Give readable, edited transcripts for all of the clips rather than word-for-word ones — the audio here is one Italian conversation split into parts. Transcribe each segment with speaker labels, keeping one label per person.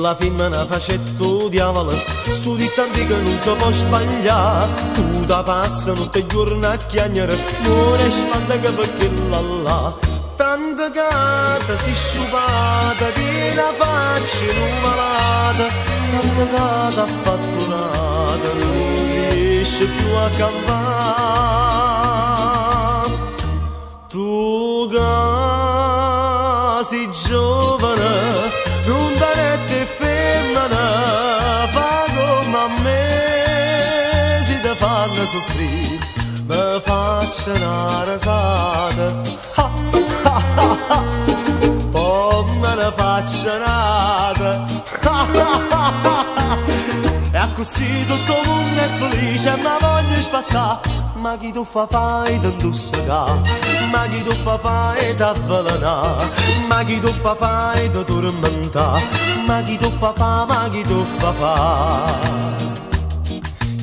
Speaker 1: la femmina facetto diavolo, studi tanti che non si può sbagliare. Tu da passa non ti giorna a chiagnere, non è spanda che perché là. Tanta gata si sciupata, di la faccia malata, tanta gata affatturata, non riesce più a campare. Tu che sei giovane, non darete femmina, fa come a me, si te fanno soffrire, mi faccio una rasata, poi me ne faccio nata, e così tutto il mondo è felice, ma voglio spassare. Ma chi tu fai da indossare, ma chi tu fai da avvelenare, ma chi tu fai da tormentare, ma chi tu ma chi tu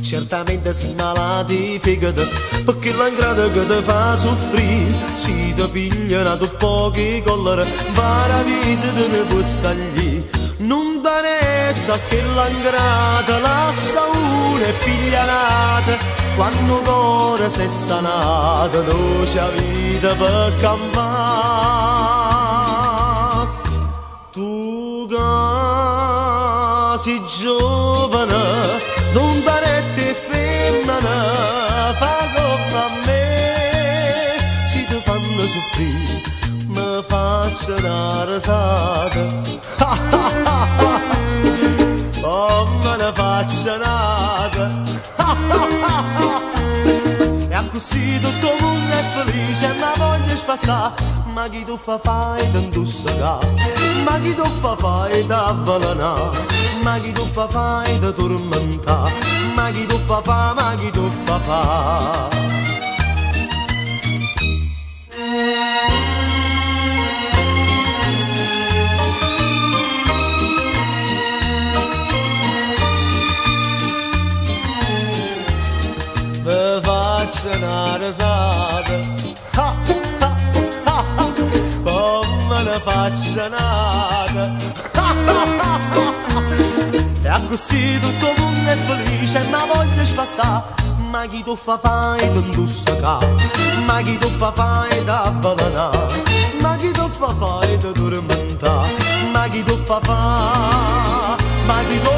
Speaker 1: Certamente si malati fegato, perché l'ingrata che ti fa soffrire, si ti pigliano tu pochi collare, paravisi te ne può salire. Non danetta che l'ingrata lascia una e piglia nata, quando cuore si è sanata, dolce vita per campare. Tu che sei giovane, non darete femmina, fa come a me, si ti fanno soffrire, mi faccio una rasata. Oh, me ne faccio nata. E così tutto il mondo è felice, ma voglio spassare. Ma chi tu fai da indossare, ma chi tu fai da avvelenare, ma chi tu fai da tormentare, ma chi tu ma chi tu mi faccio una rasata, poi me ne faccio nata, e così tutto il mondo è felice, ma voglio spassare. Ma chi tu fai da indossare, ma chi tu fai da avvelenare, ma chi tu fai da tormentare, ma chi tu ma chi tu